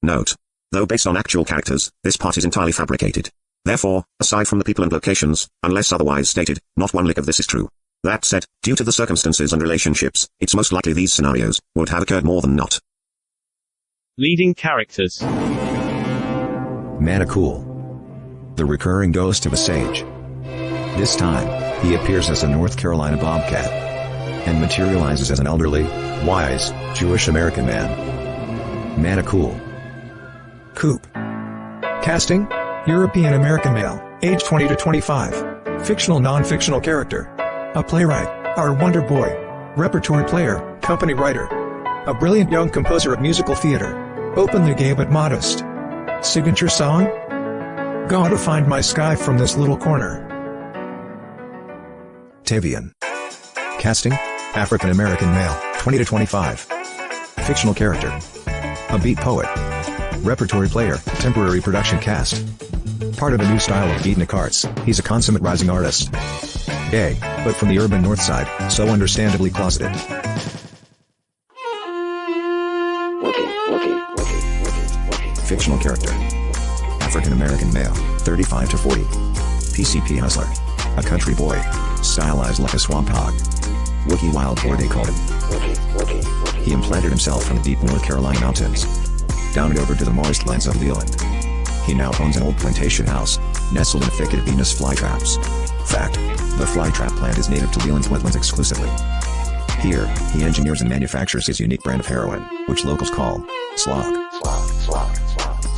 Note: though based on actual characters, this part is entirely fabricated. Therefore, aside from the people and locations, unless otherwise stated, not one lick of this is true. That said, due to the circumstances and relationships, it's most likely these scenarios would have occurred more than not. Leading characters. Massacre, the recurring ghost of a sage. This time, he appears as a North Carolina bobcat and materializes as an elderly, wise, Jewish American man. Massacre. Coop. Casting: European American male, age 20 to 25. Fictional non-fictional character. A playwright, our wonder boy. Repertory player, company writer. A brilliant young composer of musical theater. Openly gay but modest. Signature song? Gotta find my sky from this little corner. THALIAN. Casting: African American male, 20 to 25. Fictional character. A beat poet. Repertory player, temporary production cast. Part of a new style of beatnik arts, he's a consummate rising artist. Gay, but from the urban north side, so understandably closeted. Fictional character. African American male, 35 to 40. PCP hustler. A country boy. Stylized like a swamp hog. Wookiee wild boar they called him. He implanted himself from the deep North Carolina mountains down and over to the moist lands of Leland. He now owns an old plantation house, nestled in a thicket of Venus flytraps. Fact: the flytrap plant is native to Leland's wetlands exclusively. Here, he engineers and manufactures his unique brand of heroin, which locals call slog.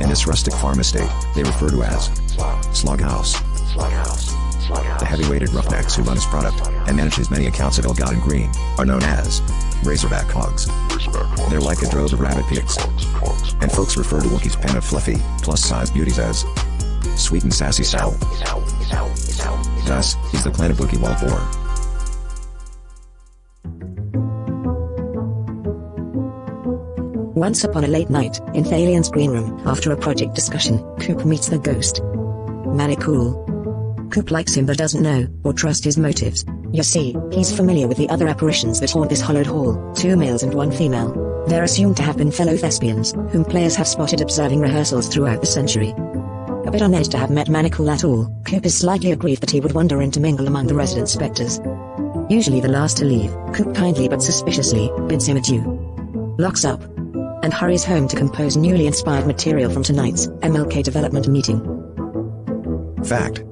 In this rustic farm estate, they refer to as Slog House. The heavy-weighted roughnecks who run his product, and manage his many accounts of ill-gotten green, are known as Razorback Hogs. They're like a drove of rabbit pigs. And folks refer to Wookiee's pen of fluffy, plus-size beauties as sweet and sassy sow. Thus, he's the planet Wookiee wild boar. Once upon a late night, in THALIAN's green room, after a project discussion, Coop meets the ghost. Massacre. Coop likes him but doesn't know, or trust his motives. You see, he's familiar with the other apparitions that haunt this hollowed hall, 2 males and 1 female. They're assumed to have been fellow thespians, whom players have spotted observing rehearsals throughout the century. A bit on edge to have met Massacre at all, Coop is slightly aggrieved that he would wander and mingle among the resident specters. Usually the last to leave, Coop kindly but suspiciously bids him adieu, locks up, and hurries home to compose newly inspired material from tonight's MLK development meeting. Fact: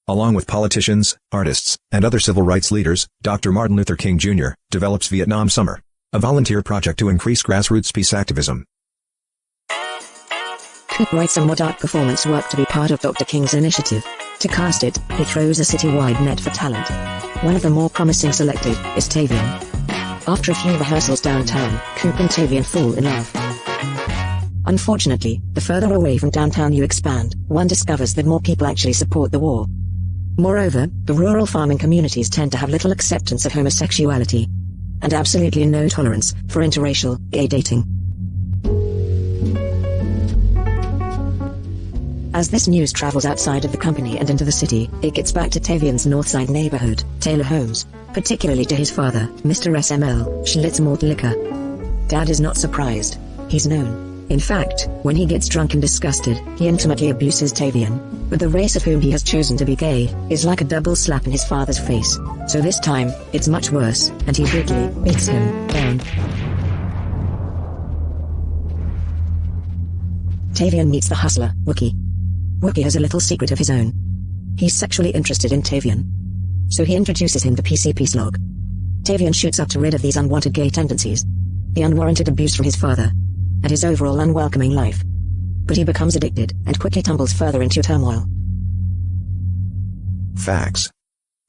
along with politicians, artists, and other civil rights leaders, Dr. Martin Luther King Jr. develops Vietnam Summer, a volunteer project to increase grassroots peace activism. Coop writes a more dark performance work to be part of Dr. King's initiative. To cast it, he throws a city-wide net for talent. One of the more promising selected is THALIAN. After a few rehearsals downtown, Coop and THALIAN fall in love. Unfortunately, the further away from downtown you expand, one discovers that more people actually support the war. Moreover, the rural farming communities tend to have little acceptance of homosexuality, and absolutely no tolerance for interracial, gay dating. As this news travels outside of the company and into the city, it gets back to THALIAN's Northside neighborhood, Taylor Homes, particularly to his father, Mr. SML, Schlitz Malt Liquor. Dad is not surprised. He's known. In fact, when he gets drunk and disgusted, he intimately abuses THALIAN. But the race of whom he has chosen to be gay is like a double slap in his father's face. So this time, it's much worse, and he brutally beats him down. THALIAN meets the hustler, Wookiee. Wookiee has a little secret of his own. He's sexually interested in THALIAN. So he introduces him to PCP Slog. THALIAN shoots up to rid of these unwanted gay tendencies, the unwarranted abuse from his father, and his overall unwelcoming life. But he becomes addicted, and quickly tumbles further into turmoil. Facts: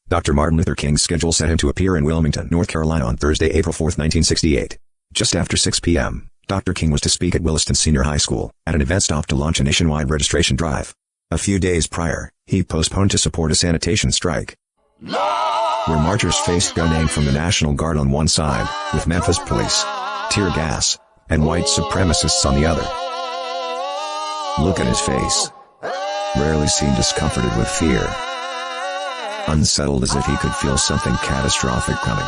Dr. Martin Luther King's schedule set him to appear in Wilmington, North Carolina on Thursday, April 4, 1968. Just after 6 p.m., Dr. King was to speak at Williston Senior High School, at an event stop to launch a nationwide registration drive. A few days prior, he postponed to support a sanitation strike, where marchers faced gunning from the National Guard on one side, with Memphis police, tear gas, and white supremacists on the other. Look at his face. Rarely seen discomforted with fear. Unsettled as if he could feel something catastrophic coming.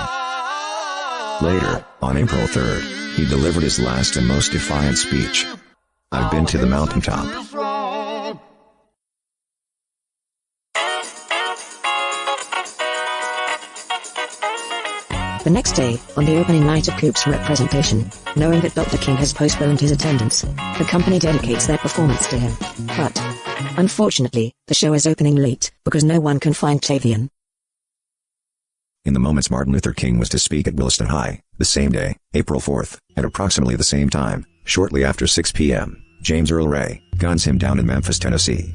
Later, on April 3rd, He delivered his last and most defiant speech. I've been to the mountaintop. The next day, on the opening night of Coop's representation, knowing that Dr. King has postponed his attendance, the company dedicates their performance to him. But, unfortunately, the show is opening late, because no one can find THALIAN. In the moments Martin Luther King was to speak at Williston High, the same day, April 4th, at approximately the same time, shortly after 6 p.m., James Earl Ray guns him down in Memphis, Tennessee.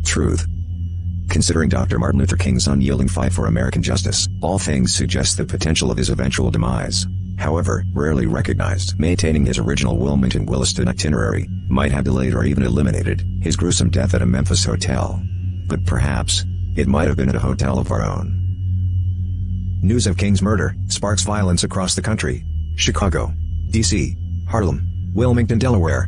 Truth. Considering Dr. Martin Luther King's unyielding fight for American justice, all things suggest the potential of his eventual demise. However, rarely recognized, maintaining his original Wilmington-Williston itinerary might have delayed or even eliminated his gruesome death at a Memphis hotel. But perhaps, it might have been at a hotel of our own. News of King's murder sparks violence across the country. Chicago, D.C., Harlem, Wilmington, Delaware.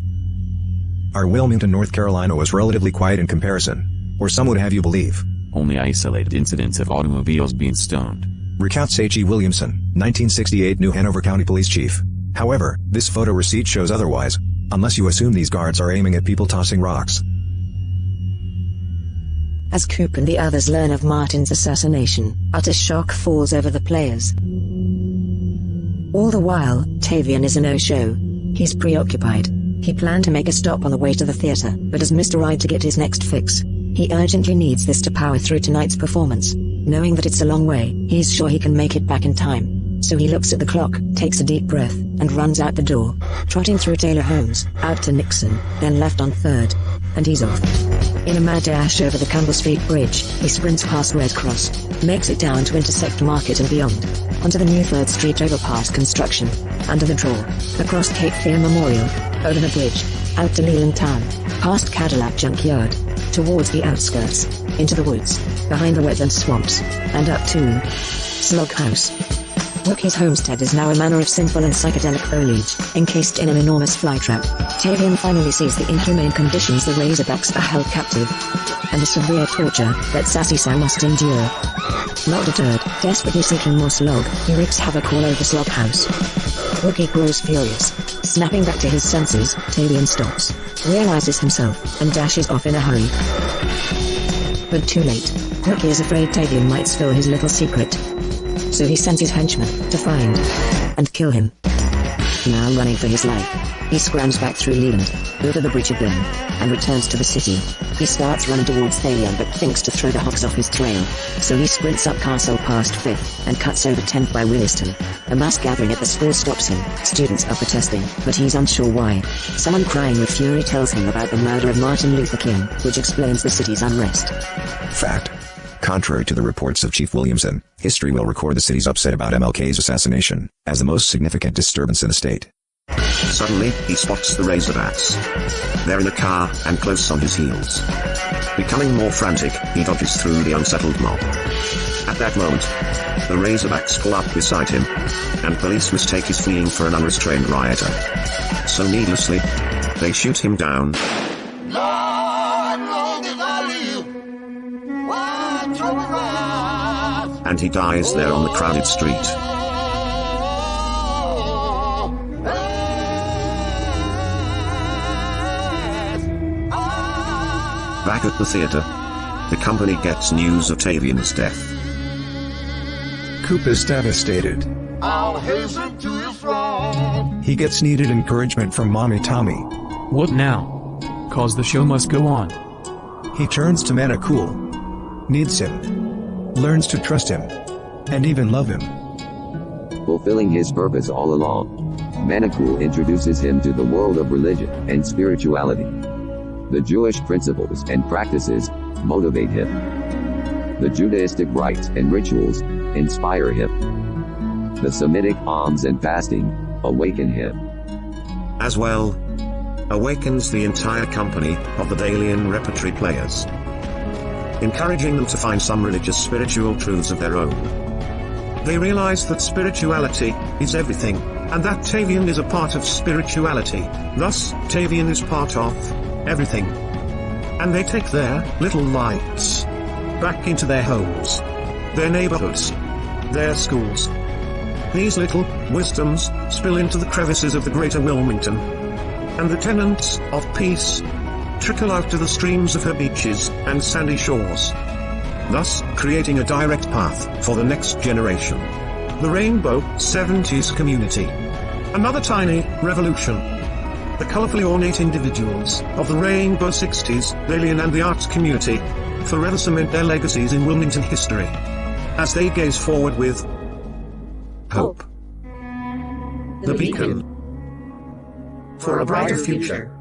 Our Wilmington, North Carolina was relatively quiet in comparison. Or some would have you believe. Only isolated incidents of automobiles being stoned. Recounts H.E. Williamson, 1968 New Hanover County Police Chief. However, this photo receipt shows otherwise, unless you assume these guards are aiming at people tossing rocks. As Coop and the others learn of Martin's assassination, utter shock falls over the players. All the while, THALIAN is a no-show. He's preoccupied. He planned to make a stop on the way to the theater, but has missed a ride to get his next fix. He urgently needs this to power through tonight's performance. Knowing that it's a long way, he's sure he can make it back in time. So he looks at the clock, takes a deep breath, and runs out the door. Trotting through Taylor Homes, out to Nixon, then left on 3rd. And he's off. In a mad dash over the Campbell Street Bridge, he sprints past Red Cross, makes it down to intersect Market and beyond. Onto the new 3rd Street overpass construction, under the draw, across Cape Fear Memorial, over the bridge, out to Leland Town, past Cadillac Junkyard, towards the outskirts, into the woods, behind the wetland swamps, and up to Slog House. Wookie's homestead is now a manor of sinful and psychedelic foliage, encased in an enormous flytrap. THALIAN finally sees the inhumane conditions the Razorbacks are held captive, and the severe torture that Sassy Sam must endure. Not deterred, desperately seeking more slog, he wreaks havoc all over Slog House. Wookie grows furious. Snapping back to his senses, THALIAN stops, realizes himself, and dashes off in a hurry. But too late. Wookie is afraid THALIAN might spill his little secret. So he sends his henchmen to find and kill him. Now running for his life, he scrams back through Leland, over the bridge of Wilm, and returns to the city. He starts running towards THALIAN but thinks to throw the hogs off his trail, so he sprints up Castle past 5th, and cuts over 10th by Williston. A mass gathering at the school stops him. Students are protesting, but he's unsure why. Someone crying with fury tells him about the murder of Martin Luther King, which explains the city's unrest. Fact. Contrary to the reports of Chief Williamson, history will record the city's upset about MLK's assassination as the most significant disturbance in the state. Suddenly, he spots the Razorbacks. They're in a car, and close on his heels. Becoming more frantic, he dodges through the unsettled mob. At that moment, the Razorbacks pull up beside him, and police mistake his fleeing for an unrestrained rioter. So needlessly, they shoot him down. And he dies there on the crowded street. Back at the theater, the company gets news of THALIAN's death. Coop is devastated. He gets needed encouragement from Mommy Tommy. What now? Cause the show must go on. He turns to Manicool. Needs him. Learns to trust him. And even love him. Fulfilling his purpose all along, Manicool introduces him to the world of religion and spirituality. The Jewish principles and practices motivate him. The Judaistic rites and rituals inspire him. The Semitic alms and fasting awaken him. As well, awakens the entire company of the THALIAN repertory players, encouraging them to find some religious spiritual truths of their own. They realize that spirituality is everything, and that THALIAN is a part of spirituality. Thus, THALIAN is part of everything. And they take their little lights back into their homes, their neighborhoods, their schools. These little wisdoms spill into the crevices of the greater Wilmington. And the tenants of peace trickle out to the streams of her beaches and sandy shores, thus creating a direct path for the next generation. The Rainbow 70s community. Another tiny revolution. The colorfully ornate individuals of the Rainbow 60s, THALIAN and the arts community forever cement their legacies in Wilmington history as they gaze forward with hope. The beacon for a brighter future.